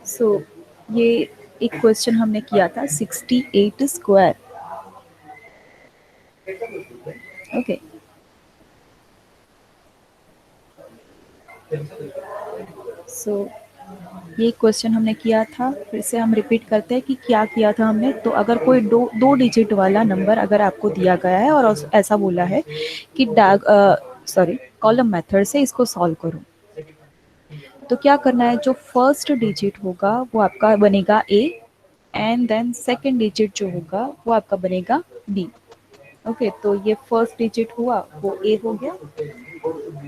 सो ये एक क्वेश्चन हमने किया था 68 स्क्वायर। ओके, सो ये क्वेश्चन हमने किया था, फिर से हम रिपीट करते हैं कि क्या किया था हमने। तो अगर कोई दो डिजिट वाला नंबर अगर आपको दिया गया है और ऐसा बोला है कि कॉलम मेथड से इसको सॉल्व करो, तो क्या करना है, जो फर्स्ट डिजिट होगा वो आपका बनेगा ए, एंड देन सेकंड डिजिट जो होगा वो आपका बनेगा बी। ओके, तो ये फर्स्ट डिजिट हुआ वो ए हो गया।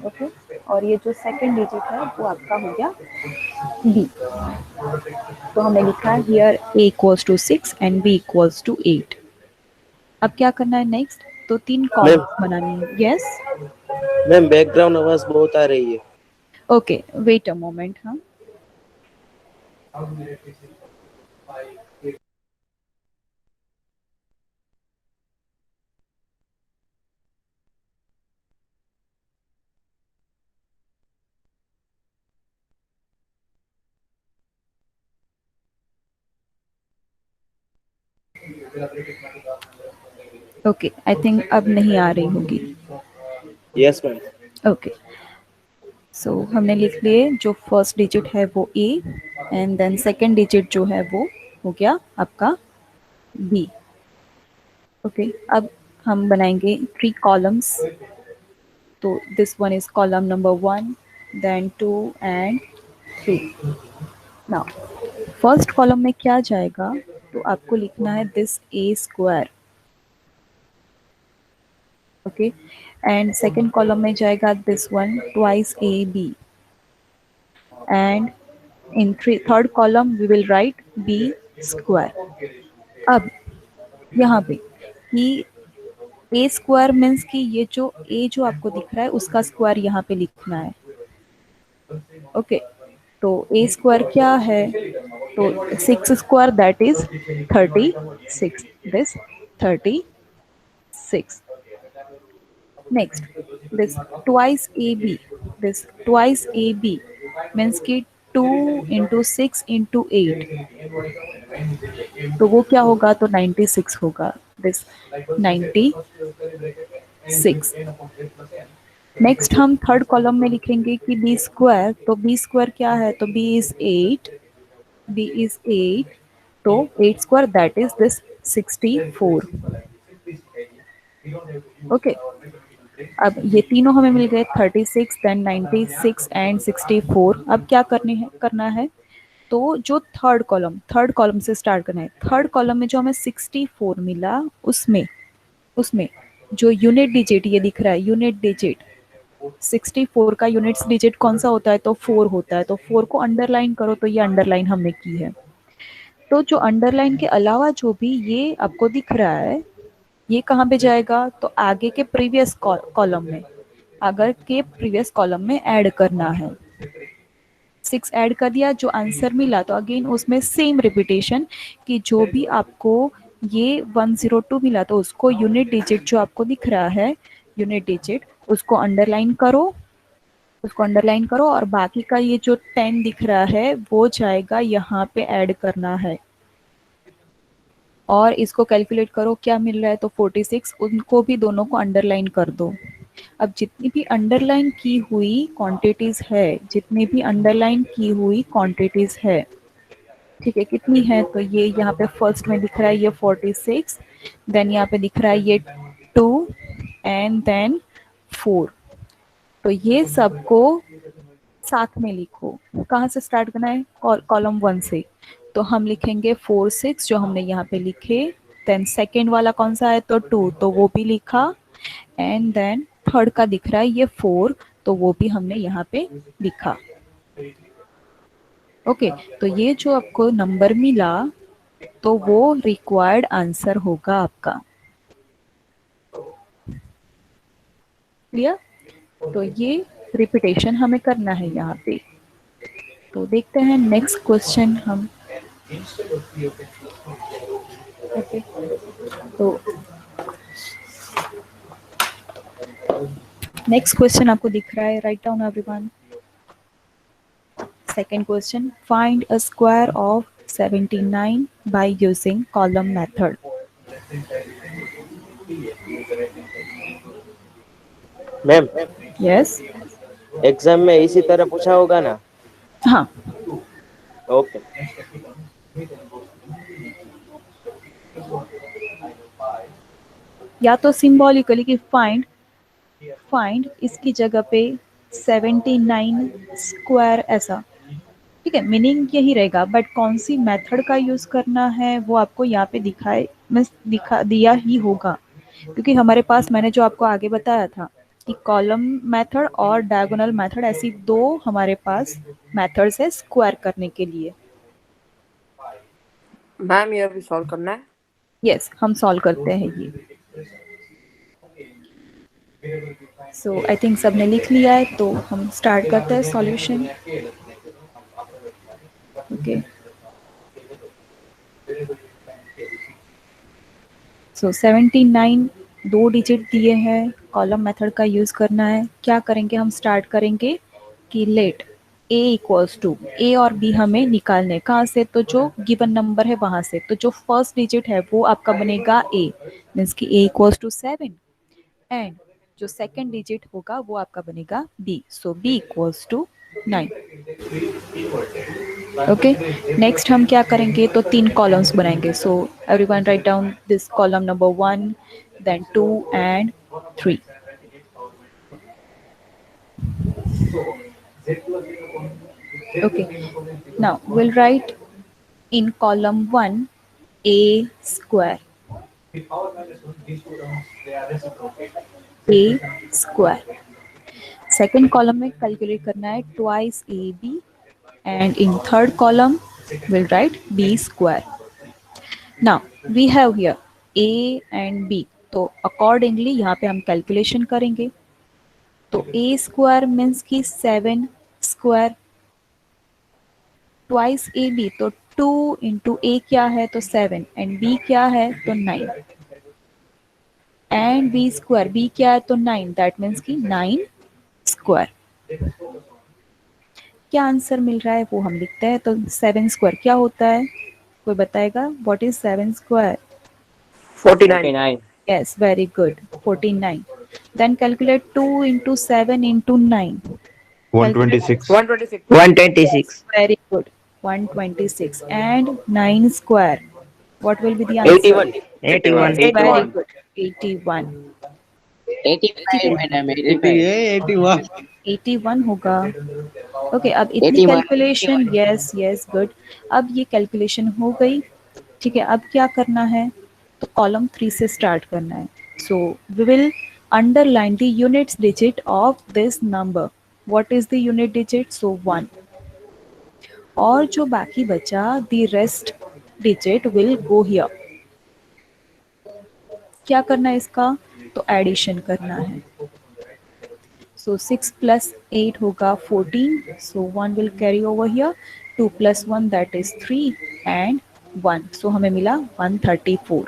ओके, और ये जो सेकंड डिजिट है वो आपका हो गया बी। तो हमने लिखा है here A equals to 6 and B equals to 8। अब क्या करना है नेक्स्ट, तो 3 मैम कॉलम्स बनानी है। यस, मैम बैकग्राउंड आवाज बहुत आ रही है। Okay, wait a moment. हाँ, ओके, आई थिंक अब नहीं आ रही होगी। Yes ma'am. ओके, सो हमने लिख लिए, जो फर्स्ट डिजिट है वो ए, एंड देन सेकंड डिजिट जो है वो हो गया आपका बी। ओके, अब हम बनाएंगे 3 कॉलम्स। तो this one is column number 1, then 2 and 3। Now first column में क्या जाएगा, तो आपको लिखना है this A square. Okay, and second column में जाएगा this one twice A B, and in third column we will write b square. अब यहाँ पे कि a स्क्वायर मीन्स कि ये जो a जो आपको दिख रहा है उसका स्क्वायर यहाँ पे लिखना है। ओके, तो a स्क्वायर क्या है, तो 6 square that is 36, this 36। Next, this twice A B, this twice A B means कि 2 इंटू 6 इंटू 8, तो वो क्या होगा, तो 96 होगा, दिस 96। नेक्स्ट हम थर्ड कॉलम में लिखेंगे कि बी स्क्वायर, तो बी स्क्वायर क्या है, तो बी इज 8, बी इज 8, तो 8 square that is this 64। Okay, अब ये तीनों हमें मिल गए 36, देन 96 एंड 64। अब क्या करना है, तो जो थर्ड कॉलम से स्टार्ट करना है। थर्ड कॉलम में जो हमें 64 मिला, उसमें उसमें जो यूनिट डिजिट ये दिख रहा है, यूनिट डिजिट 64 का यूनिट्स डिजिट कौन सा होता है, तो 4 होता है। तो 4 को अंडरलाइन करो, तो ये अंडरलाइन हमने की है। तो जो अंडरलाइन के अलावा जो भी ये आपको दिख रहा है, ये कहाँ पे जाएगा, तो आगे के प्रीवियस कॉलम में, अगर के प्रीवियस कॉलम में ऐड करना है। 6 ऐड कर दिया, जो आंसर मिला, तो अगेन उसमें सेम रिपीटेशन कि जो भी आपको ये 102 मिला, तो उसको यूनिट डिजिट जो आपको दिख रहा है, यूनिट डिजिट उसको अंडरलाइन करो, उसको अंडरलाइन करो, और बाकी का ये जो 10 दिख रहा है वो जाएगा यहाँ पे ऐड करना है, और इसको कैलकुलेट करो क्या मिल रहा है, तो 46, उनको भी दोनों को अंडरलाइन कर दो। अब जितनी भी अंडरलाइन की हुई क्वांटिटीज है, जितनी भी अंडरलाइन की हुई क्वांटिटीज है, ठीक है, कितनी है, तो ये यहाँ पे फर्स्ट में दिख रहा है ये 46, देन यहाँ पे दिख रहा है ये 2, एंड देन 4। तो ये सबको साथ में लिखो। कहाँ से स्टार्ट करना है, कॉलम 1 से। तो हम लिखेंगे 4 6 जो हमने यहाँ पे लिखे, देन सेकेंड वाला कौन सा है, तो 2, तो वो भी लिखा, एंड देन थर्ड का दिख रहा है ये 4, तो वो भी हमने यहाँ पे लिखा। ओके, तो ये जो आपको नंबर मिला, तो वो रिक्वायर्ड आंसर होगा आपका। क्लियर, तो ये रिपीटेशन हमें करना है यहाँ पे। तो देखते हैं नेक्स्ट क्वेश्चन हम। ओके, तो नेक्स्ट क्वेश्चन आपको दिख रहा है, write down everyone. Second question, find a square of 79 by using column method. Ma'am Yes. Exam में इसी तरह पूछा होगा ना? हाँ, ओके। या तो सिंबॉलिकली कि फाइंड इसकी जगह पे 79 स्क्वायर ऐसा, ठीक है, मीनिंग यही रहेगा, बट कौन सी मेथड का यूज करना है वो आपको यहाँ पे दिखाए मीन्स दिखा दिया ही होगा, क्योंकि हमारे पास मैंने जो आपको आगे बताया था कि कॉलम मेथड और डायगोनल मेथड ऐसी दो हमारे पास मेथड्स है स्क्वायर करने के लिए। मैम ये अभी सॉल्व करना है। यस, हम सॉल्व करते हैं ये। सो आई थिंक सबने लिख लिया है, तो हम स्टार्ट करते हैं सॉल्यूशन। ओके, सो 79 दो डिजिट दिए हैं, कॉलम मेथड का यूज करना है। क्या करेंगे, हम स्टार्ट करेंगे कि लेट a इक्वल्स टू ए और b हमें निकालने कहाँ से, तो जो गिवन नंबर है वहां से, तो जो फर्स्ट डिजिट है वो आपका बनेगा a, मीन्स कि a इक्वल्स टू 7, एंड जो सेकंड डिजिट होगा वो आपका बनेगा b, so b equals to 9। Okay, next हम क्या करेंगे, तो तीन कॉलम्स बनाएंगे। So everyone write down this column number 1, then 2 and 3। Okay, now we'll write in column 1 a square, a square। second column में calculate करना है twice ab, and in third column we'll write b square। now we have here a and b, तो accordingly यहाँ पे हम calculation करेंगे। तो a square means कि 7 square ट्वाइस ए बी, तो 2 इंटू ए क्या है, तो 7, एंड बी क्या है, तो 9, एंड बी स्क्वायर, बी क्या है, तो 9, दैट मीन्स कि 9 स्क्वायर। क्या आंसर मिल रहा है वो हम लिखते हैं। तो 7 स्क्वायर क्या होता है, कोई बताएगा, what is 7 square? 49। Yes, very good, 49। Then calculate 2 into 7 into 9, 126. 126। very good, 126, and 9 square, what will be the answer? 81। Yes, very good, 81। 85 madam, 81. 81 होगा। ओके, अब इतनी कैलकुलेशन, यस यस गुड, अब ये कैलकुलेशन हो गई। ठीक है, अब क्या करना है, तो कॉलम 3 से स्टार्ट करना है। So we will underline the units digit of this number. What is the unit digit? So 1, और जो बाकी बचा the rest digit will go here. क्या करना है इसका, तो एडिशन करना है। सो 6 प्लस 8 होगा 14, सो 1 will carry over here, 2 plus 1 that is 3, and 1, सो हमें मिला 134।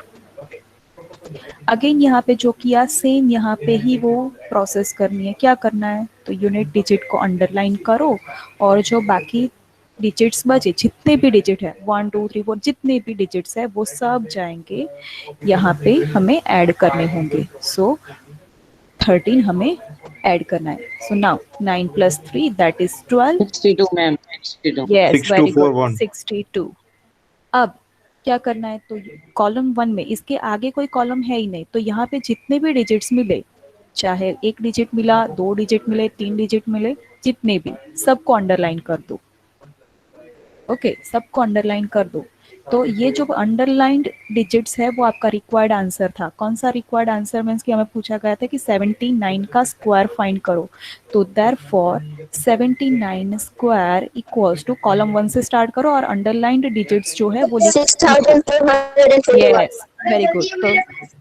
अगेन यहाँ पे जो किया सेम यहाँ पे ही वो प्रोसेस करनी है। क्या करना है, तो यूनिट डिजिट को अंडरलाइन करो, और जो बाकी डिजिट्स बचे, जितने भी डिजिट है 1 2 3 4, जितने भी डिजिट्स है वो सब जाएंगे यहाँ पे, हमें ऐड करने होंगे। सो 13 हमें ऐड करना है। So now 9 plus 3 that is 12। 62 ma'am, 62। Yes, very good, 6241. 62। अब क्या करना है, तो कॉलम 1 में इसके आगे कोई कॉलम है ही नहीं, तो यहाँ पे जितने भी डिजिट्स मिले, चाहे एक डिजिट मिला, 2 डिजिट मिले, 3 डिजिट मिले, जितने भी, सबको अंडरलाइन कर दो। ओके, सबको अंडरलाइन कर दो। तो ये जो अंडरलाइंड डिजिट्स है वो आपका रिक्वायर्ड आंसर था। कौन सा रिक्वायर्ड आंसर? मीन्स कि हमें पूछा गया था कि 79 का स्क्वायर फाइंड करो। तो therefore 79 square equals to, column 1 से स्टार्ट करो और अंडरलाइंड डिजिट्स जो है वो लिख, यस वेरी गुड।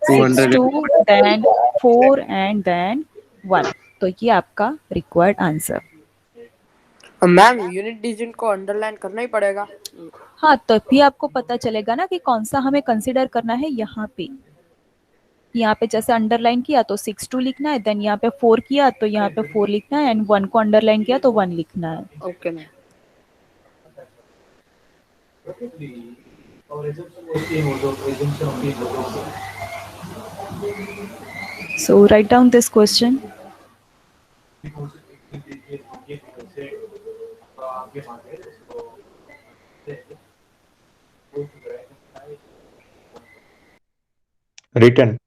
तो 6 2 देन 4 एंड देन 1, तो ये आपका required answer. Ma'am unit digit को अंडरलाइन करना ही पड़ेगा। हाँ, तभी आपको पता चलेगा ना कि कौन सा हमें कंसिडर करना है। यहाँ पे जैसे अंडरलाइन किया तो 6 2 लिखना है, देन यहाँ पे 4 किया तो यहाँ पे 4 लिखना है, एंड 1 को अंडरलाइन किया तो 1 लिखना है। Okay ma'am. So write down this question. Written.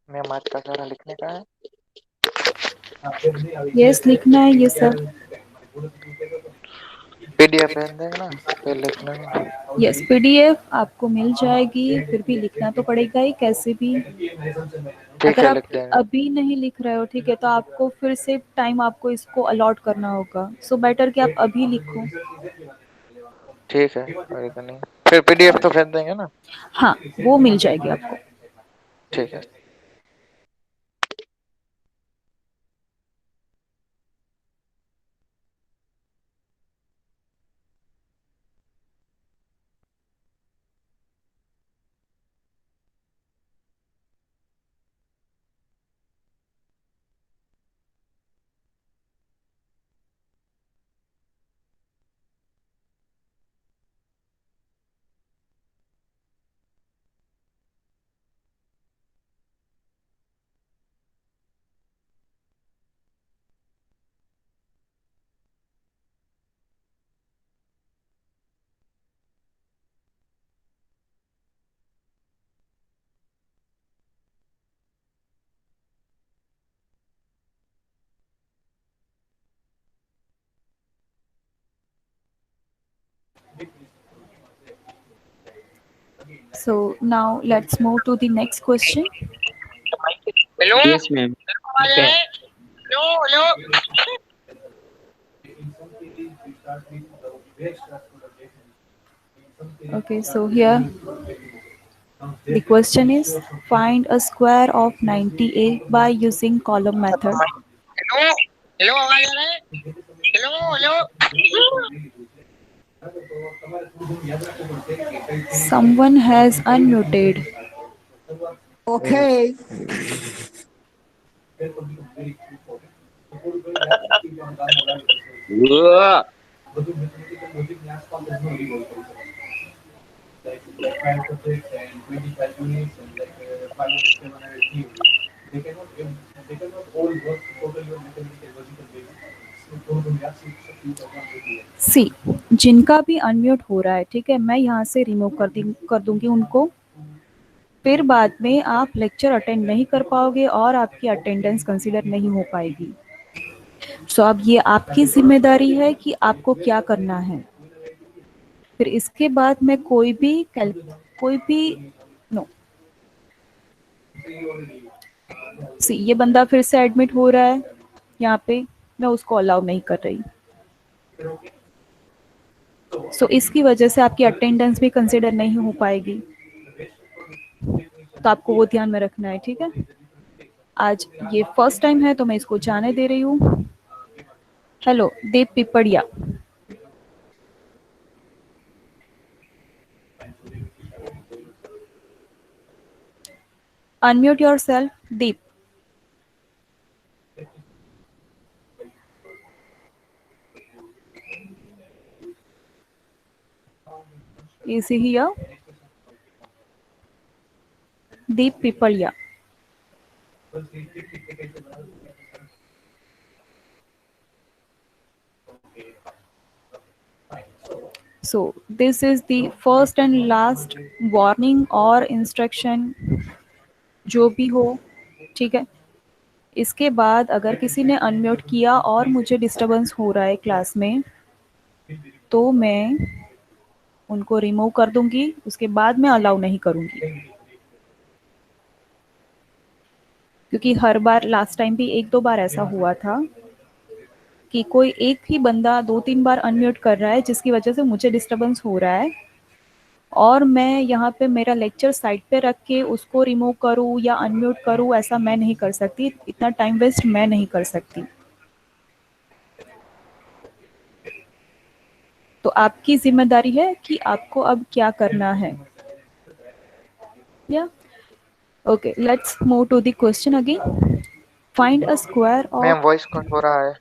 Ma'am आज का सारा लिखने का है। यस, लिखना है ये सब। पीडीएफ भेज देंगे ना, फिर लिख लेंगे। यस, पीडीएफ आपको मिल जाएगी, फिर भी लिखना तो पड़ेगा ही कैसे भी। ठीक अगर है, आप लिख देंगे। अभी नहीं लिख रहे हो, ठीक है, तो आपको फिर से टाइम आपको इसको अलॉट करना होगा। सो बेटर कि आप अभी लिखो। ठीक है, कोई दिक्कत नहीं। फिर पीडीएफ तो भेज देंगे ना। हाँ, वो मिल जाएगी आपको। ठीक है। So now let's move to the next question. Yes, ma'am. Okay. Okay, so here the question is, find a square of 98 by using column method. Hello, आवाज आ रहा है? Hello. Someone has unmuted. Okay. Whoa. सी, जिनका भी unmute हो रहा है, ठीक है, मैं यहाँ से रिमूव कर दूंगी उनको। फिर बाद में आप लेक्चर अटेंड नहीं कर पाओगे और आपकी अटेंडेंस कंसीडर नहीं हो पाएगी। सो अब ये आपकी जिम्मेदारी है कि आपको क्या करना है। फिर इसके बाद मैं कोई भी नो, सी, ये बंदा फिर से एडमिट हो रहा है यहाँ पे, मैं उसको अलाउ नहीं कर रही। सो इसकी वजह से आपकी अटेंडेंस भी कंसिडर नहीं हो पाएगी, तो आपको वो ध्यान में रखना है, ठीक है। आज ये फर्स्ट टाइम है तो मैं इसको जाने दे रही हूँ। Hello, Dev Pipariya. Unmute yourself, Deep. Is he here? Deep Pipalia. So this is the first and last warning or instruction, जो भी हो, ठीक है। इसके बाद अगर किसी ने अनम्यूट किया और मुझे डिस्टरबेंस हो रहा है क्लास में, तो मैं उनको रिमूव कर दूंगी, उसके बाद मैं अलाउ नहीं करूंगी। क्योंकि हर बार लास्ट टाइम भी 1-2 बार ऐसा हुआ था कि कोई एक ही बंदा 2-3 बार अनम्यूट कर रहा है जिसकी वजह से मुझे डिस्टरबेंस हो रहा है, और मैं यहाँ पे मेरा लेक्चर साइड पे रख के उसको रिमूव करूँ या अनम्यूट करूँ, ऐसा मैं नहीं कर सकती, इतना टाइम वेस्ट मैं नहीं कर सकती। तो आपकी जिम्मेदारी है कि आपको अब क्या करना है। या okay, let's move to the question again. Find a square ma'am of, voice cut हो रहा है।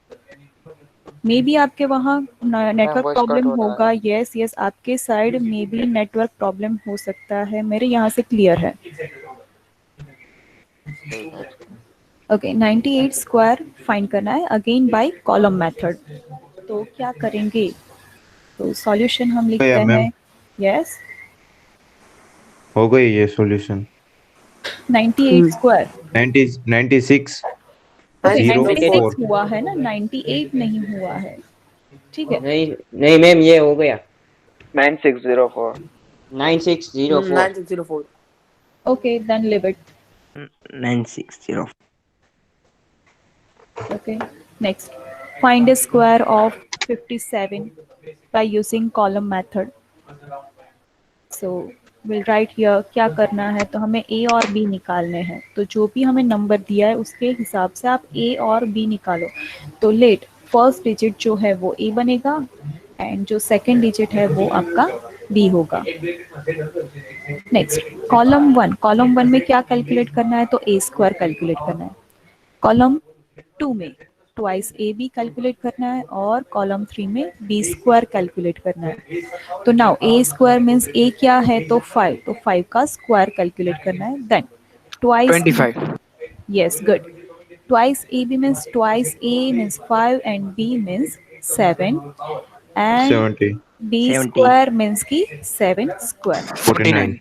मे बी आपके वहाँ ma'am network voice cut problem हो रहा होगा। यस यस, आपके साइड में भी नेटवर्क प्रॉब्लम हो सकता है, मेरे यहाँ से क्लियर है। है। ओके, 98 स्क्वायर फाइंड करना है अगेन बाय कॉलम मेथड। तो क्या करेंगे, तो सॉल्यूशन हम लिखते गया मैम, हैं। यस, हो गई ये सॉल्यूशन। 98 स्क्वायर। 96 ओके, 96 04। हुआ है ना, 98 नहीं हुआ है, ठीक है। नहीं नहीं मैम, ये हो गया 9604। 9604। 9604. Okay, then leave it. 960. Okay, next. Find a square of 57 by using column method. So we'll write here क्या करना है, तो हमें a और b निकालने हैं। तो जो भी हमें नंबर दिया है उसके हिसाब से आप a और b निकालो। तो लेट फर्स्ट डिजिट जो है वो a बनेगा एंड जो सेकंड डिजिट है वो आपका b होगा। नेक्स्ट, कॉलम वन में क्या कैलकुलेट करना है, तो a स्क्वायर कैलकुलेट करना है। कॉलम 2 में ट्वाइस ए बी कैलकुलेट करना है, और कॉलम 3 में बी स्क्वायर कैलकुलेट करना है। तो नाउ ए स्क्वायर मीन्स ए क्या है, तो 5, तो 5 का स्क्वायर कैलकुलेट करना है। Then twice, 25. Yes good, twice A B means twice A means 5 and B means 7 and 70 B 70. Square means की 7 square. 49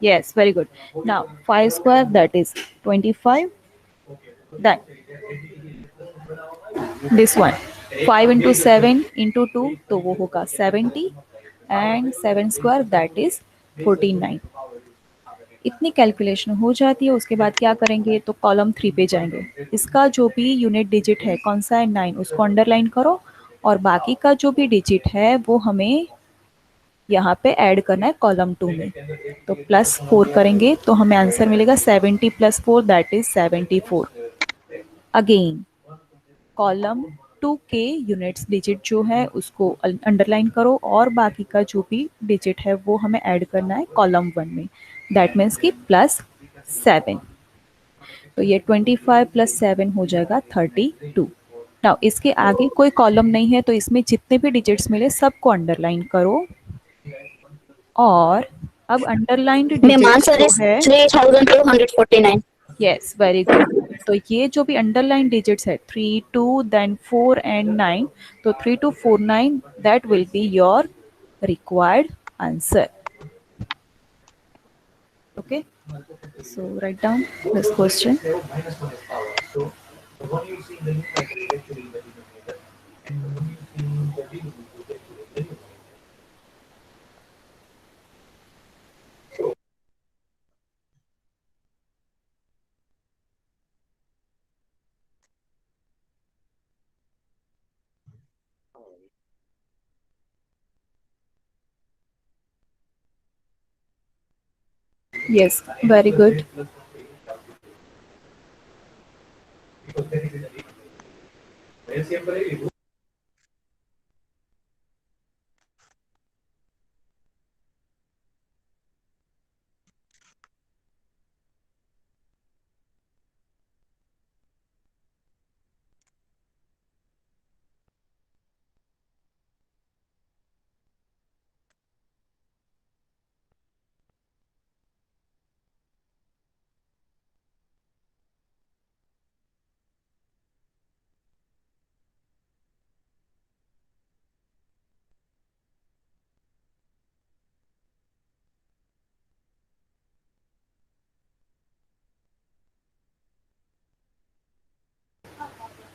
Yes, very good. Now 5 square, that is 25. Then this one 5 into 7 into 2, तो वो होगा 70 and 7 square, that is 49। इतनी calculation हो जाती है। उसके बाद क्या करेंगे, तो कॉलम 3 पे जाएंगे। इसका जो भी यूनिट डिजिट है कौन सा है, 9, उसको अंडरलाइन करो, और बाकी का जो भी डिजिट है वो हमें यहाँ पे ऐड करना है कॉलम 2 में। तो +4 करेंगे तो हमें आंसर मिलेगा 70 + 4, दैट इज 74। अगेन कॉलम 2 के यूनिट्स डिजिट जो है उसको अंडरलाइन करो, और बाकी का जो भी डिजिट है वो हमें ऐड करना है कॉलम 1 में, दैट मीन्स कि +7। तो ये 25 + 7 हो जाएगा 32। नाउ इसके आगे कोई कॉलम नहीं है, तो इसमें जितने भी डिजिट्स मिले सबको अंडरलाइन करो, और अब अंडरलाइंड Ma'am, डिजिट answer जो is है, 3249. Yes very good. तो ये जो भी अंडरलाइन डिजिट्स है 3, 2, देन 4 एंड 9, तो 3249, that will be your required answer. Okay, so right down this question. Yes, very good.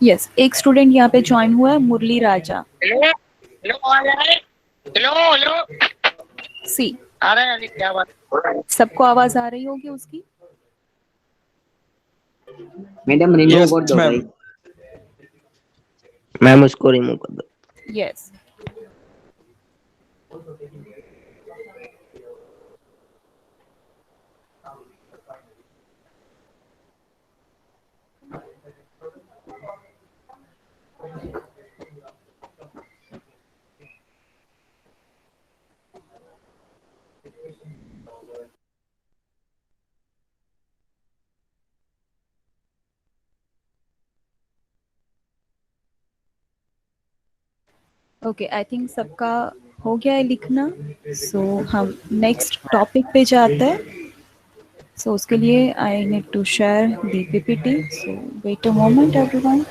Yes, एक स्टूडेंट यहाँ पे ज्वाइन हुआ है, मुरली राजा। हेलो हेलो, आवाज आ रहा है? हेलो हेलो, सी, आ रहा है अभी, क्या बात? सबको आवाज आ रही होगी उसकी। मैडम रिमूव यस कर दो मैम। भाई। मैम उसको रिमूव कर दो। यस। ओके, आई थिंक सबका हो गया है लिखना। सो हम नेक्स्ट टॉपिक पे जाते हैं। सो उसके लिए I need to share the PPT. So wait a moment everyone.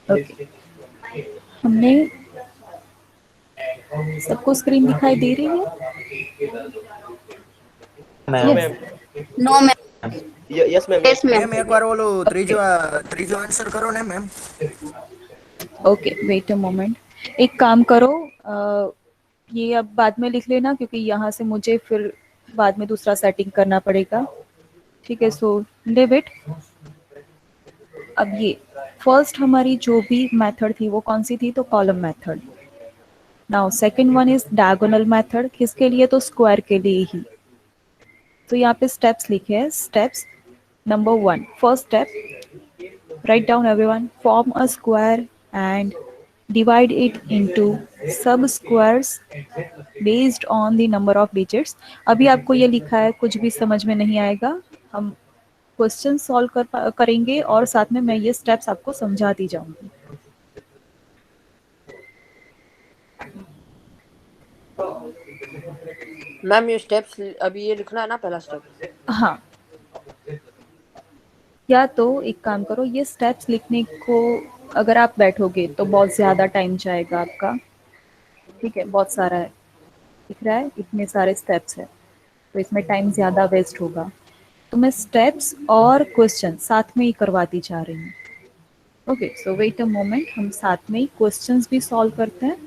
Okay, हमने सबको स्क्रीन दिखाई दे रही है? Yes. No, ma'am. Yes ma'am. Yes, ma'am. Ma'am एक बार बोलो त्रीजो त्रीजो आंसर करो ना मैम। Okay, wait a moment. एक काम करो, ये अब बाद में लिख लेना, क्योंकि यहाँ से मुझे फिर बाद में दूसरा सेटिंग करना पड़ेगा। ठीक है, सो लिव इट। अब ये फर्स्ट हमारी जो भी मेथड थी वो कौन सी थी? तो column method. Now second one is diagonal method. किसके लिए? तो स्क्वायर के लिए ही। तो यहाँ पे स्टेप्स लिखे हैं। Steps number 1, first step, write down everyone, form a square and divide it into sub squares based on the number of digits। अभी आपको ये लिखा है, कुछ भी समझ में नहीं आएगा, हम क्वेश्चन सॉल्व करेंगे और साथ में मैं ये स्टेप्स आपको समझाती जाऊंगी। मैम ये स्टेप्स अभी ये लिखना है ना, पहला स्टेप? हाँ, या तो एक काम करो, ये स्टेप्स लिखने को अगर आप बैठोगे तो बहुत ज़्यादा टाइम जाएगा आपका। ठीक है, बहुत सारा है, दिख रहा है, इतने सारे स्टेप्स है, तो इसमें टाइम ज़्यादा वेस्ट होगा। तो मैं स्टेप्स और क्वेश्चन साथ में ही करवाती जा रही हूँ। Okay, so wait a moment, हम साथ में ही क्वेश्चंस भी सॉल्व करते हैं।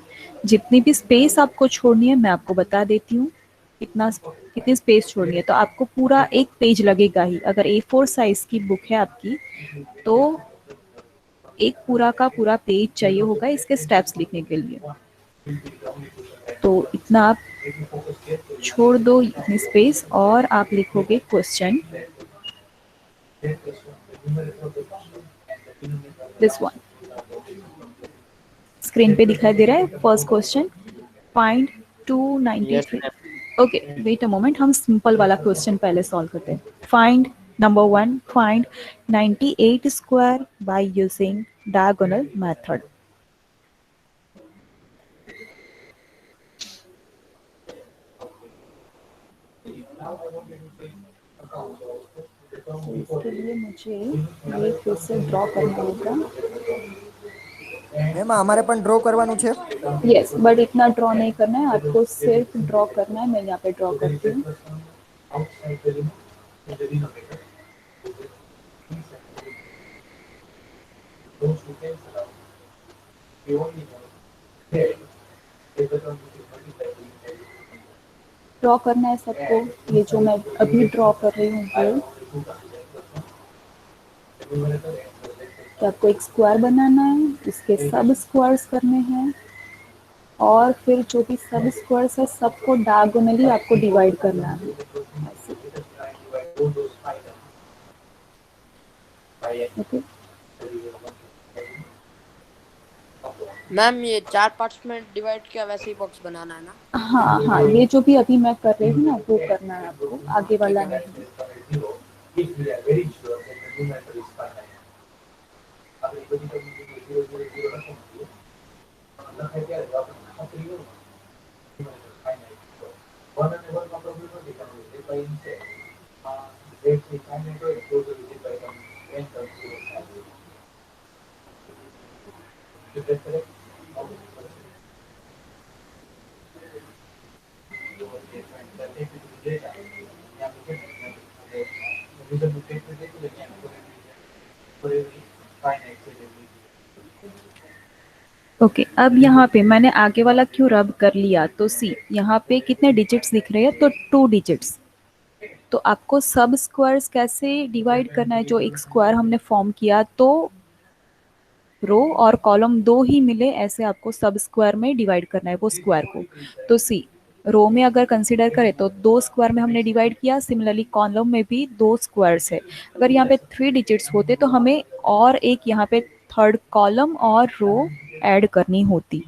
जितनी भी स्पेस आपको छोड़नी है मैं आपको बता देती हूँ, कितनी स्पेस छोड़नी है। तो आपको पूरा एक पेज लगेगा ही। अगर A4 साइज की बुक है आपकी तो एक पूरा का पूरा पेज चाहिए होगा इसके स्टेप्स लिखने के लिए। तो इतना आप छोड़ दो, इतनी स्पेस, और आप लिखोगे क्वेश्चन, दिस वन स्क्रीन पे दिखाई दे रहा है। First question, find 293। Okay, wait a moment, हम सिंपल वाला क्वेश्चन पहले सॉल्व करते हैं। Find number 1, find 98 square by using diagonal method. इसके लिए मुझे ये फिर से ड्रॉ करना होगा। मैम हमारे पण ड्रॉ करवानुं छे। यस, बट इतना ड्रॉ नहीं करना है आपको, सिर्फ ड्रॉ करना है। मैं यहाँ पे ड्रॉ करती हूँ। ड्रॉ करना है सबको। ये जो मैं अभी ड्रॉ कर रही हूँ वो, कि आपको एक स्क्वायर बनाना है, इसके सब स्क्वायर्स करने हैं, और फिर जो भी सब स्क्वायर्स है सबको डायगोनली आपको डिवाइड करना है। ओके, मैम ये 4 पार्ट्स में डिवाइड किया वैसे ही बॉक्स बनाना है ना? हाँ हाँ, ये जो भी अभी मैं कर रही हूँ ना वो करना है आपको, आगे वाला नहीं। ओके अब यहाँ पे मैंने आगे वाला क्यों रब कर लिया, तो सी यहाँ पे कितने डिजिट्स दिख रहे हैं, तो 2 डिजिट्स। तो आपको सब स्क्वायर्स कैसे डिवाइड करना है, जो एक स्क्वायर हमने फॉर्म किया तो रो और कॉलम दो ही मिले, ऐसे आपको सब स्क्वायर में डिवाइड करना है वो स्क्वायर को। तो सी रो में अगर कंसीडर करें तो 2 स्क्वायर में हमने डिवाइड किया, सिमिलरली कॉलम में भी 2 स्क्वायर्स है। अगर यहाँ पे 3 डिजिट्स होते तो हमें और एक यहाँ पे थर्ड कॉलम और रो ऐड करनी होती,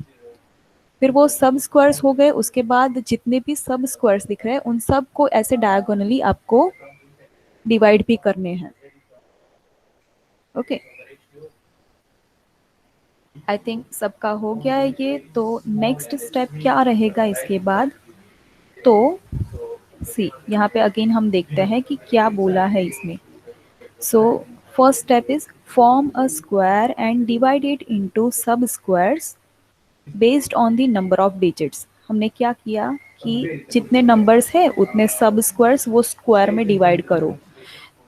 फिर वो सब स्क्वायर्स हो गए। उसके बाद जितने भी सब स्क्वायर्स दिख रहे हैं उन सब को ऐसे डायगोनली आपको डिवाइड भी करने हैं। ओके आई थिंक सबका हो गया है ये। तो नेक्स्ट स्टेप क्या रहेगा इसके बाद, तो सी यहाँ पे अगेन हम देखते हैं कि क्या बोला है इसमें। So first step is form a square and divide it into सब squares based on the number of digits. हमने क्या किया कि जितने नंबर्स है उतने सब स्क्वायर्स वो स्क्वायर में डिवाइड करो।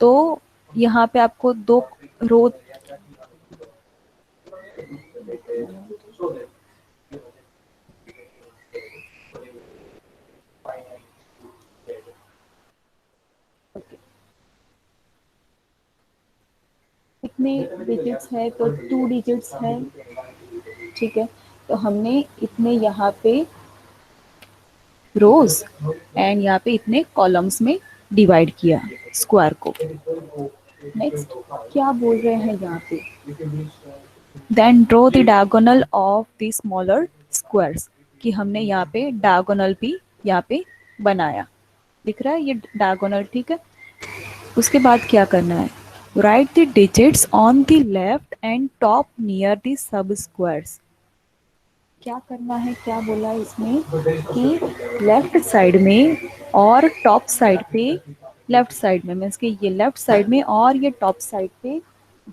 तो यहाँ पे आपको 2 रो कितने डिजिट्स है, तो 2 डिजिट्स है, ठीक है। तो हमने इतने यहाँ पे रोज एंड यहाँ पे इतने कॉलम्स में डिवाइड किया स्क्वायर को। नेक्स्ट क्या बोल रहे हैं यहाँ पे, then draw the diagonal of the smaller squares, कि हमने यहाँ पे डायगोनल भी यहाँ पे बनाया, दिख रहा है ये डायगोनल, ठीक है। उसके बाद क्या करना है, right the digits on the left and top near the sub squares. क्या करना है, क्या बोला है इसमें कि लेफ्ट साइड में और टॉप साइड पे, लेफ्ट साइड में मीन्स कि ये लेफ्ट साइड में और ये टॉप साइड पे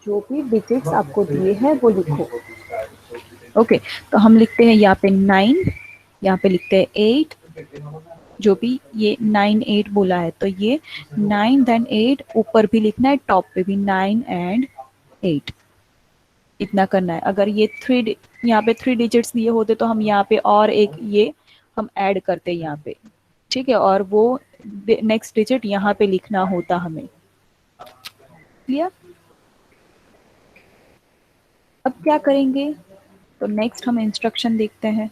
जो भी डिजिट्स आपको दिए हैं वो लिखो। ओके तो हम लिखते हैं यहाँ पे 9, यहाँ पे लिखते हैं 8, जो भी ये 9 8 बोला है तो ये 9 देन 8, ऊपर भी लिखना है, टॉप पे भी 9 एंड 8, इतना करना है। अगर ये 3 यहाँ पे 3 डिजिट्स दिए होते तो हम यहाँ पे और एक ये हम ऐड करते यहाँ पे, ठीक है, और वो नेक्स्ट डिजिट यहाँ पे लिखना होता हमें। क्लियर? अब क्या करेंगे, तो नेक्स्ट हम इंस्ट्रक्शन देखते हैं।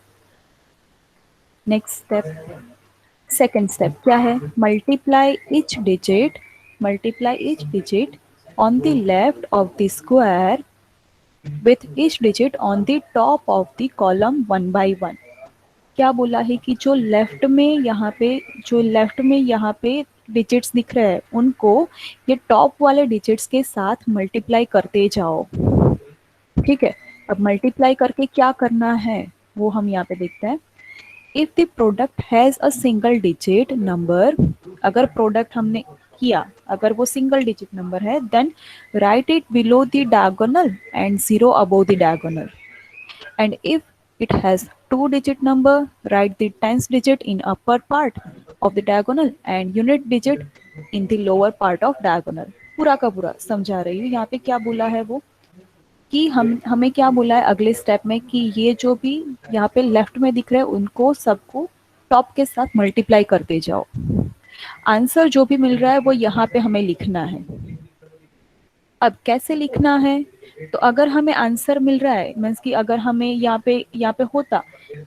नेक्स्ट स्टेप, सेकेंड स्टेप क्या है, multiply each digit on the left of the square with each digit on the top of the column 1 by 1। क्या बोला है कि जो लेफ्ट में यहाँ पे डिजिट्स दिख रहे हैं उनको ये टॉप वाले डिजिट्स के साथ मल्टीप्लाई करते जाओ, ठीक है। अब मल्टीप्लाई करके क्या करना है वो हम यहाँ पे देखते हैं। If the product has a single digit number, अगर प्रोडक्ट हमने किया अगर वो सिंगल डिजिट नंबर है, then write it below the diagonal and 0 above the diagonal. And if it has 2 digit number, write the tens digit in upper part of the diagonal and unit digit in the lower part of diagonal। पूरा का पूरा समझा रही हूँ। यहाँ पे क्या बोला है वो कि हमें क्या बोला है अगले स्टेप में कि ये जो भी यहाँ पे लेफ्ट में दिख रहे हैं उनको सबको टॉप के साथ मल्टीप्लाई करते जाओ। आंसर जो भी मिल रहा है वो यहाँ पे हमें लिखना है। अब कैसे लिखना है, तो अगर हमें आंसर मिल रहा है मीन्स कि अगर हमें यहाँ पे होता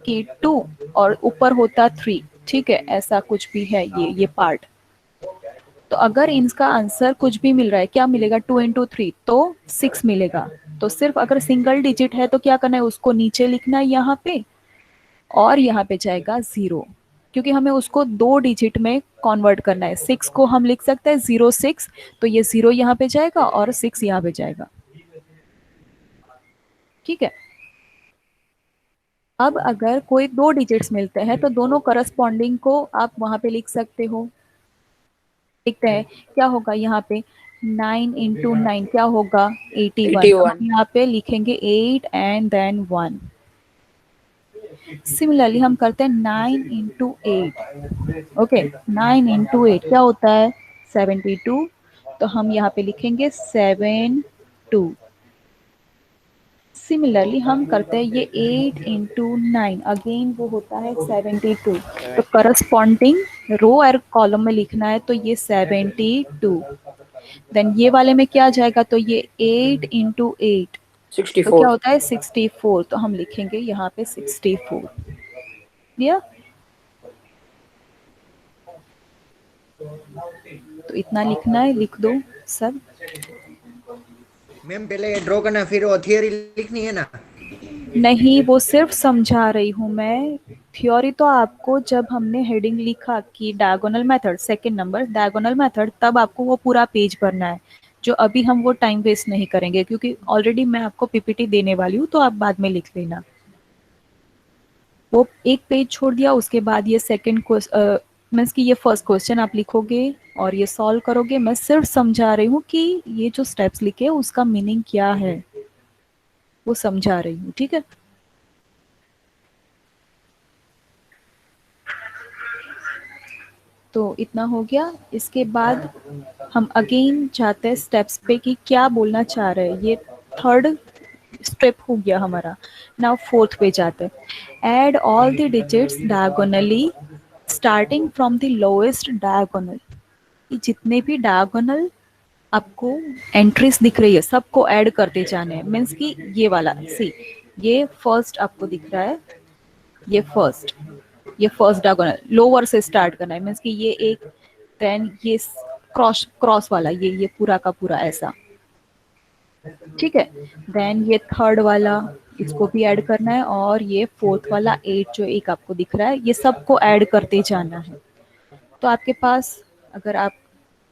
कि 2 और ऊपर होता 3, ठीक है, ऐसा कुछ भी है ये पार्ट, तो अगर इनका आंसर कुछ भी मिल रहा है, क्या मिलेगा 2 into 3 तो 6 मिलेगा। तो सिर्फ अगर सिंगल डिजिट है तो क्या करना है, उसको नीचे लिखना है यहाँ पे और यहाँ पे जाएगा 0, क्योंकि हमें उसको 2 डिजिट में कन्वर्ट करना है। 6 को हम लिख सकते हैं 06, तो ये 0 यहाँ पे जाएगा और 6 यहाँ पे जाएगा, ठीक है। अब अगर कोई 2 डिजिट्स मिलते हैं तो दोनों करस्पॉन्डिंग को आप वहां पे लिख सकते हो। देखते हैं क्या होगा यहाँ पे, 9 into 9 क्या होगा 81। तो हम यहाँ पे लिखेंगे 8 एंड देन 1। सिमिलरली हम करते हैं 9 into 8, ओके 9 into 8 क्या होता है 72, तो हम यहाँ पे लिखेंगे 7 2। सिमिलरली हम करते हैं ये 8 इंटू 9, अगेन वो होता है 72। तो करस्पॉन्डिंग रो और कॉलम में लिखना है तो ये 72। देन ये वाले में क्या जाएगा, तो ये 8 इंटू 8 तो क्या 64। होता है 64। तो हम लिखेंगे यहाँ पे 64। क्लियर? तो इतना लिखना है, लिख दो सब। मैम पहले ड्रॉ करना फिर वो थियरी लिखनी है ना? नहीं, वो सिर्फ समझा रही हूँ मैं। थ्योरी तो आपको जब हमने हेडिंग लिखा कि diagonal method, second number diagonal method, तब आपको वो पूरा पेज भरना है। जो अभी हम वो टाइम वेस्ट नहीं करेंगे क्योंकि ऑलरेडी मैं आपको पीपीटी देने वाली हूँ, तो आप बाद में लिख लेना। वो एक पेज छोड़ दिया, उसके बाद ये सेकंड मीन्स कि ये फर्स्ट क्वेश्चन आप लिखोगे और ये सॉल्व करोगे। मैं सिर्फ समझा रही हूँ कि ये जो स्टेप्स लिखे उसका मीनिंग क्या है, वो समझा रही हूँ। ठीक है? तो इतना हो गया। इसके बाद हम अगेन जाते हैं स्टेप्स पे कि क्या बोलना चाह रहे हैं। ये थर्ड स्टेप हो गया हमारा। नाउ फोर्थ पे जाते हैं। Add all the digits diagonally starting from the lowest diagonal. जितने भी डायगोनल आपको एंट्रीज दिख रही है सबको ऐड करते जाने हैं। मीन्स कि ये वाला सी, ये फर्स्ट आपको दिख रहा है, ये फर्स्ट डायगोनल लोअर से स्टार्ट करना है। मीन्स कि ये एक, देन ये क्रॉस वाला, ये पूरा का पूरा ऐसा। ठीक है? देन ये थर्ड वाला, इसको भी ऐड करना है, और ये फोर्थ वाला 8 जो एक आपको दिख रहा है, ये सबको ऐड करते जाना है। तो आपके पास अगर आप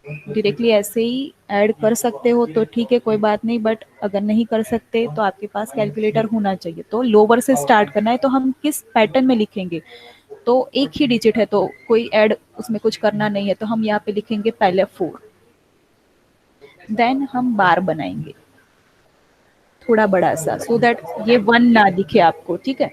डायरेक्टली ऐसे ही ऐड कर सकते हो तो ठीक है, कोई बात नहीं, बट अगर नहीं कर सकते तो आपके पास कैलकुलेटर होना चाहिए। तो लोअर से स्टार्ट करना है। तो हम किस पैटर्न में लिखेंगे, तो एक ही डिजिट है तो कोई ऐड उसमें कुछ करना नहीं है, तो हम यहाँ पे लिखेंगे पहले 4, देन हम बार बनाएंगे थोड़ा बड़ा सा, सो दैट ये 1 ना दिखे आपको। ठीक है?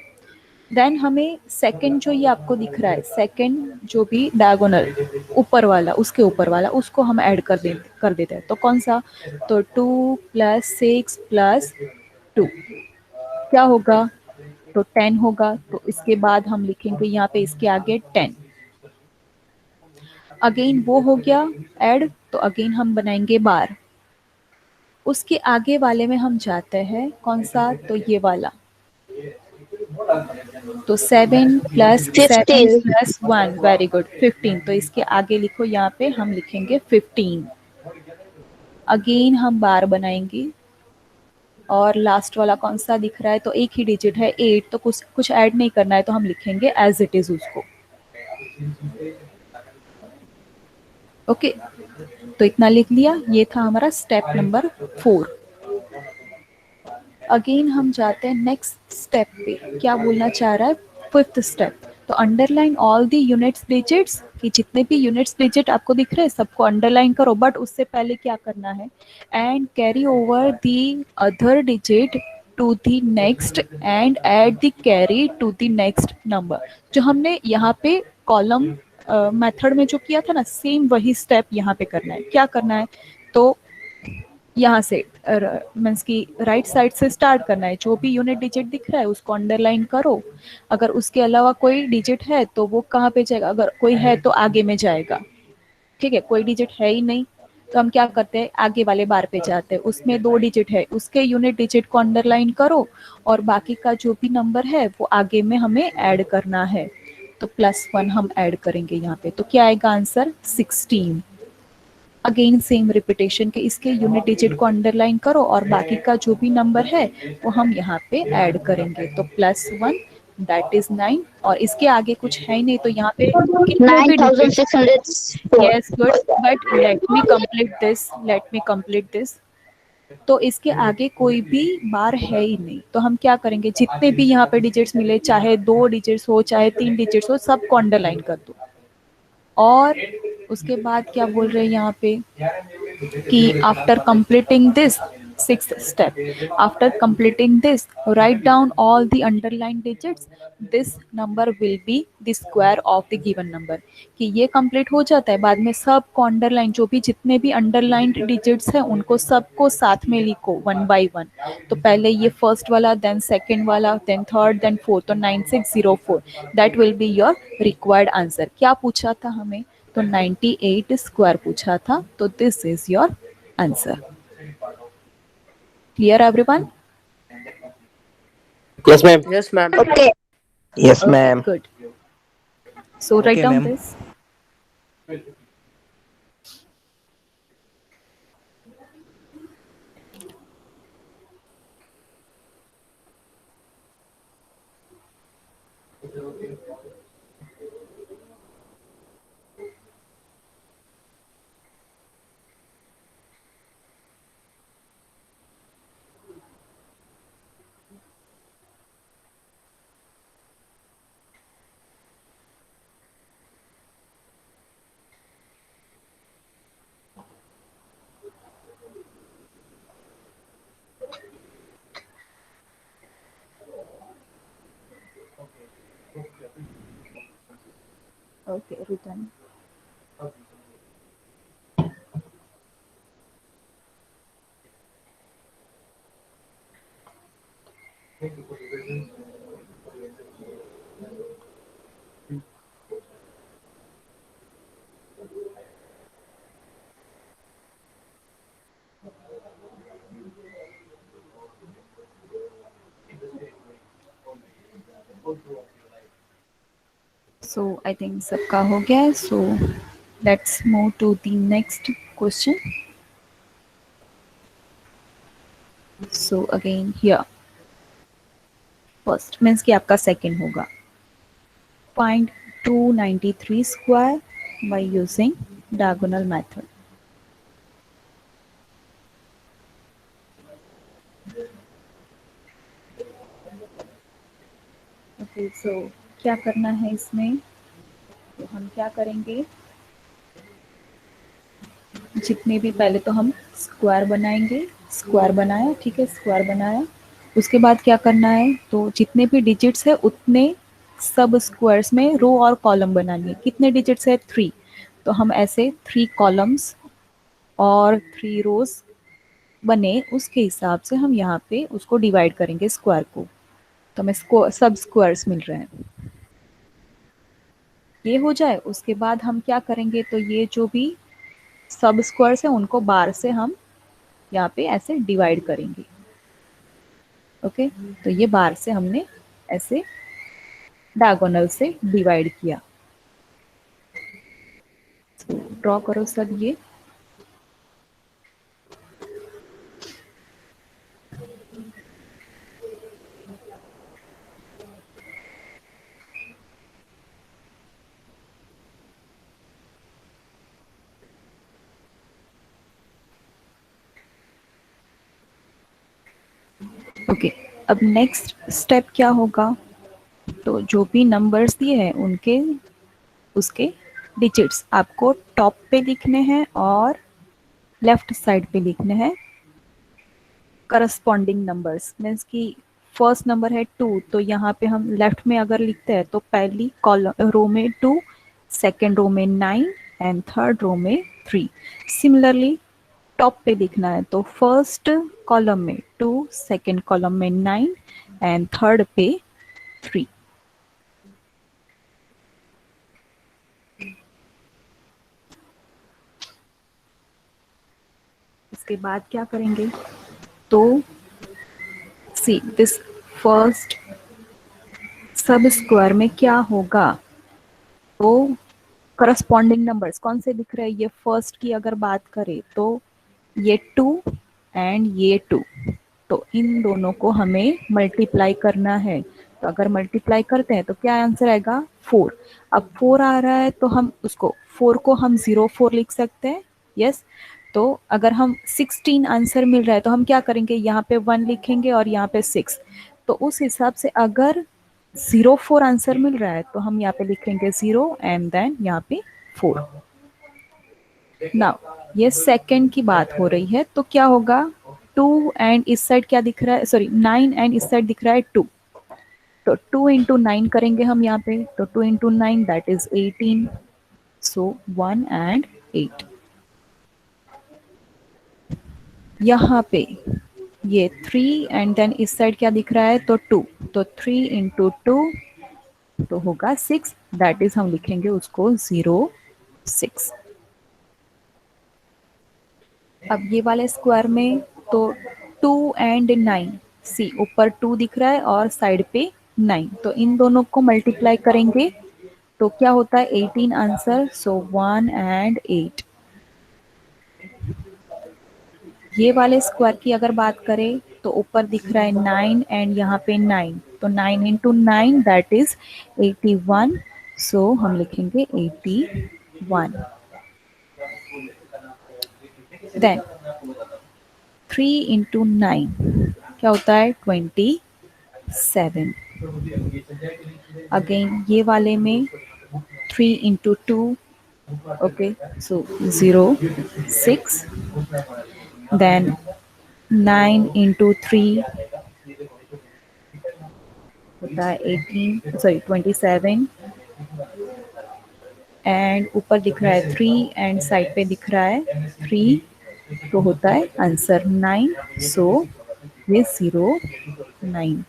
देन हमें सेकंड जो ये आपको दिख रहा है, सेकंड जो भी डायगोनल ऊपर वाला, उसके ऊपर वाला, उसको हम ऐड कर देते हैं। तो कौन सा, तो 2 + 6 + 2 क्या होगा, तो 10 होगा। तो इसके बाद हम लिखेंगे यहाँ पे इसके आगे 10। अगेन वो हो गया ऐड, तो अगेन हम बनाएंगे बार। उसके आगे वाले में हम जाते हैं, कौन सा, तो ये वाला। तो 7 + 7 + 1, वेरी गुड, 15। तो इसके आगे लिखो, यहाँ पे हम लिखेंगे 15। अगेन हम बार बनाएंगे, और लास्ट वाला कौन सा दिख रहा है, तो एक ही डिजिट है 8, तो कुछ ऐड नहीं करना है, तो हम लिखेंगे एज इट इज उसको। ओके, तो इतना लिख लिया। ये था हमारा स्टेप नंबर 4। अगेन हम जाते हैं नेक्स्ट स्टेप पे, क्या बोलना चाह रहा है, फिफ्थ स्टेप। तो underline all the units digits, कि जितने भी यूनिट्स डिजिट आपको दिख रहे हैं सबको अंडरलाइन करो, बट उससे पहले क्या करना है, and carry over the other digit to the next and add the carry to the next number. जो हमने यहाँ पे कॉलम मेथड में जो किया था ना, सेम वही स्टेप यहाँ पे करना है। क्या करना है, तो यहाँ से मीन्स की राइट साइड से स्टार्ट करना है। जो भी यूनिट डिजिट दिख रहा है उसको अंडरलाइन करो। अगर उसके अलावा कोई डिजिट है तो वो कहाँ पे जाएगा, अगर कोई है तो आगे में जाएगा। ठीक है? कोई डिजिट है ही नहीं तो हम क्या करते हैं, आगे वाले बार पे जाते हैं, उसमें 2 डिजिट है, उसके यूनिट डिजिट को अंडरलाइन करो, और बाकी का जो भी नंबर है वो आगे में हमें ऐड करना है। तो +1 हम ऐड करेंगे यहाँ पे, तो क्या आएगा आंसर, 16। अगेन सेम रिपीटेशन के, इसके यूनिट डिजिट को अंडरलाइन करो और बाकी का जो भी नंबर है वो हम यहाँ पे ऐड करेंगे। तो +1 दैट इज 9, और इसके आगे कुछ है ही नहीं, तो यहाँ पे 9,604. Yes good, but let me complete this. तो इसके आगे कोई भी बार है ही नहीं, तो हम क्या करेंगे, जितने भी यहाँ पे डिजिट्स मिले, चाहे 2 डिजिट्स हो चाहे 3 डिजिट्स हो, सबको अंडरलाइन कर दो। और उसके बाद क्या बोल रहे हैं यहाँ पे कि after completing this sixth step. After completing this, write down all the underlined digits. This number will be the square of the given number. कि ये कंप्लीट हो जाता है, बाद में सब को अंडरलाइन, जो भी जितने भी अंडरलाइंड डिजिट्स हैं उनको सबको साथ में लिखो वन बाय वन. तो पहले ये फर्स्ट वाला, देन सेकंड वाला, देन थर्ड, देन फोर्थ. तो 9604 that will be your required answer. क्या पूछा था हमें? तो 98 स्क्वायर पूछा था. तो this is your answer. Clear everyone? Yes, ma'am. Yes, ma'am. Okay. Yes, ma'am. Good. So write Okay, down ma'am. this. Okay, written. So I think सबका हो गया है. So let's move to the next question. So again here first means कि आपका second होगा. Find 293 square by using diagonal method. Okay, so क्या करना है इसमें? तो हम क्या करेंगे, जितने भी, पहले तो हम स्क्वायर बनाएंगे. स्क्वायर बनाया, ठीक है, स्क्वायर बनाया. उसके बाद क्या करना है, तो जितने भी डिजिट्स है उतने सब स्क्वायर्स में रो और कॉलम बनानी है. कितने डिजिट्स है? 3. तो हम ऐसे 3 कॉलम्स और 3 रोज बने, उसके हिसाब से हम यहाँ पे उसको डिवाइड करेंगे स्क्वायर को. तो हमें सब स्क्वायर्स मिल रहे हैं. ये हो जाए, उसके बाद हम क्या करेंगे, तो ये जो भी सब स्क्वायर्स हैं उनको बार से हम यहाँ पे ऐसे डिवाइड करेंगे. ओके, तो ये बार से हमने ऐसे डायगोनल से डिवाइड किया. ड्रॉ करो सब ये. ओके, अब नेक्स्ट स्टेप क्या होगा, तो जो भी नंबर्स दिए हैं उनके उसके डिजिट्स आपको टॉप पे लिखने हैं और लेफ्ट साइड पे लिखने हैं करस्पॉन्डिंग नंबर्स. मीन्स कि फर्स्ट नंबर है 2, तो यहाँ पे हम लेफ्ट में अगर लिखते हैं तो पहली कॉलम रो में 2, सेकेंड रो में 9 एंड थर्ड रो में 3. सिमिलरली टॉप पे लिखना है तो फर्स्ट कॉलम में 2, सेकेंड कॉलम में 9 एंड थर्ड पे 3. इसके बाद क्या करेंगे, तो सी दिस फर्स्ट सब स्क्वायर में क्या होगा, तो करस्पॉन्डिंग नंबर्स कौन से दिख रहे हैं. ये फर्स्ट की अगर बात करें तो ये 2 एंड ये 2, तो इन दोनों को हमें मल्टीप्लाई करना है. तो अगर मल्टीप्लाई करते हैं तो क्या आंसर आएगा, 4. अब 4 आ रहा है तो हम उसको 4 को हम 04 लिख सकते हैं. यस, तो अगर हम 16 आंसर मिल रहा है तो हम क्या करेंगे, यहाँ पे 1 लिखेंगे और यहाँ पे 6. तो उस हिसाब से अगर 04 आंसर मिल रहा है तो हम यहाँ पे लिखेंगे 0 एंड देन यहाँ पे 4. नाउ ये सेकंड की बात हो रही है, तो क्या होगा, 2 एंड इस साइड क्या दिख रहा है, सॉरी 9 एंड इस साइड दिख रहा है 2, तो 2 इंटू 9 करेंगे हम यहाँ पे, तो 2 into 9 that is 18, so 1 and 8। यहाँ पे ये 3 एंड देन इस साइड क्या दिख रहा है, तो 2, तो 3 इंटू 2 तो होगा 6, दैट इज हम लिखेंगे उसको 0 6। अब ये वाले स्क्वायर में तो 2 एंड 9, सी ऊपर 2 दिख रहा है और साइड पे 9, तो इन दोनों को मल्टीप्लाई करेंगे तो क्या होता है 18 आंसर, सो 1 एंड 8। ये वाले स्क्वायर की अगर बात करें तो ऊपर दिख रहा है 9 एंड यहाँ पे 9, तो 9 इंटू 9 दैट इज 81, सो हम लिखेंगे 81। देन 3 इंटू 9 क्या होता है 27। अगेन ये वाले में 3 इंटू 2, ओके, सो 0 6, देन 9 इंटू 3 होता है 18, सॉरी 27, एंड ऊपर दिख रहा है 3 एंड साइड पे दिख रहा है 3, तो होता है आंसर 9, सो ये 0 9।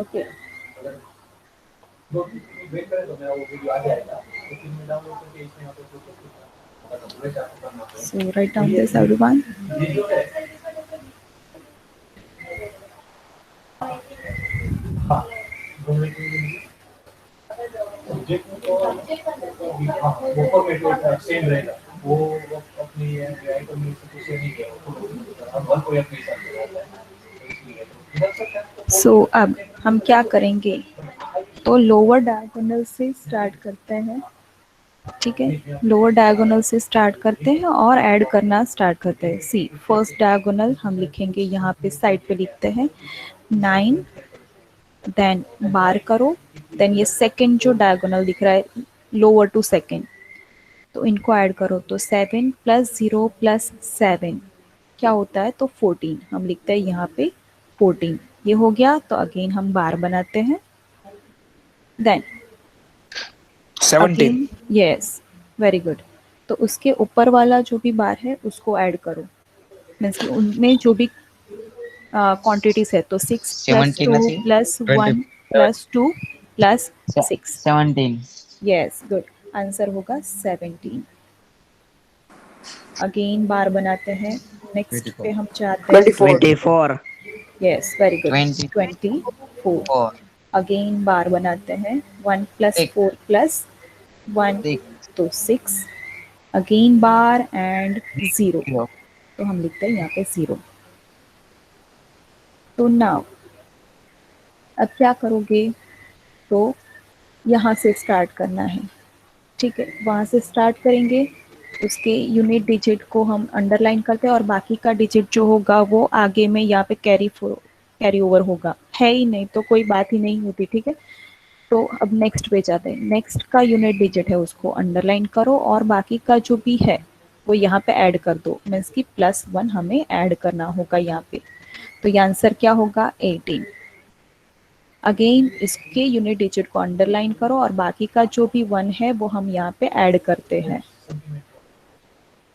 Okay, so write down this everyone. So अब हम क्या करेंगे, तो लोअर डायगोनल से स्टार्ट करते हैं, ठीक है, लोअर डायगोनल से स्टार्ट करते हैं और ऐड करना स्टार्ट करते हैं। सी फर्स्ट डायगोनल हम लिखेंगे यहाँ पे साइड पे लिखते हैं 9, देन बार करो, देन ये सेकंड जो डायगोनल दिख रहा है लोअर टू सेकंड, तो इनको ऐड करो, तो 7 प्लस 0 प्लस 7 क्या होता है, तो 14, हम लिखते हैं यहाँ पे 14, ये हो गया। तो अगेन हम बार बनाते हैं, देन 17, यस वेरी गुड, तो उसके ऊपर वाला जो भी बार है उसको ऐड करो, मीन्स कि उनमें जो भी क्वांटिटीज है, तो 6 plus 2 plus 1 plus 2 plus 6 17। Yes good, answer होगा 17। अगेन बार बनाते हैं, नेक्स्ट पे हम चाहते हैं 24। Yes very good 24। अगेन बार बनाते हैं 1 प्लस 4 प्लस 1, तो 6, अगेन बार एंड 0, तो हम लिखते हैं यहाँ पे 0। तो नाउ अब क्या करोगे, तो यहाँ से स्टार्ट करना है, ठीक है, वहाँ से स्टार्ट करेंगे, उसके यूनिट डिजिट को हम अंडरलाइन करते हैं और बाकी का डिजिट जो होगा वो आगे में यहाँ पे कैरी ओवर होगा, है ही नहीं तो कोई बात ही नहीं होती, ठीक है। तो अब नेक्स्ट पे जाते हैं, नेक्स्ट का यूनिट डिजिट है उसको अंडरलाइन करो और बाकी का जो भी है वो यहाँ पे ऐड कर दो, मीन्स की +1 हमें ऐड करना होगा यहाँ पे, तो ये आंसर क्या होगा 18। अगेन इसके यूनिट डिजिट को अंडरलाइन करो और बाकी का जो भी 1 है वो हम यहाँ पे ऐड करते हैं,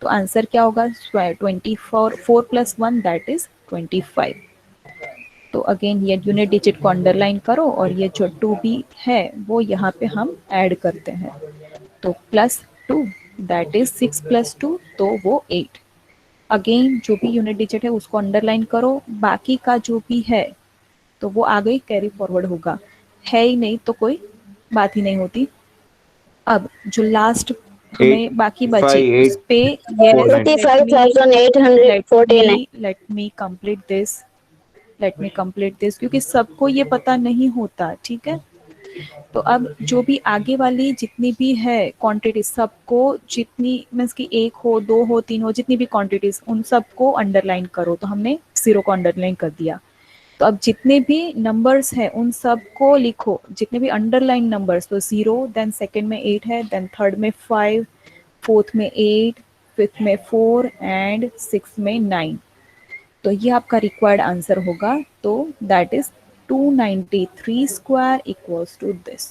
तो आंसर क्या होगा 24, 4 प्लस 1 दैट इज 25। तो अगेन ये यूनिट डिजिट को अंडरलाइन करो और ये जो 2 भी है वो यहाँ पे हम ऐड करते हैं, तो +2 दैट इज 6 + 2 तो वो 8। अगेन जो भी यूनिट डिजिट है उसको अंडरलाइन करो, बाकी का जो भी है तो वो आगे कैरी फॉरवर्ड होगा, है ही नहीं तो कोई बात ही नहीं होती। अब जो लास्ट हमें बाकी बचे उस पे लेट मी कंप्लीट दिस क्योंकि सबको ये पता नहीं होता, ठीक है। तो अब जो भी आगे वाली जितनी भी है क्वांटिटी सबको, जितनी मीन्स कि 1 हो 2 हो 3 हो जितनी भी क्वांटिटीज उन सबको अंडरलाइन करो, तो हमने 0 को अंडरलाइन कर दिया। तो अब जितने भी नंबर्स हैं उन सब को लिखो, जितने भी अंडरलाइन नंबर्स, तो 0, देन सेकंड में 8 है, देन थर्ड में 5, फोर्थ में 8, फिफ्थ में 4 एंड सिक्स में 9। तो ये आपका रिक्वायर्ड आंसर होगा। तो that is 293 square equals to this.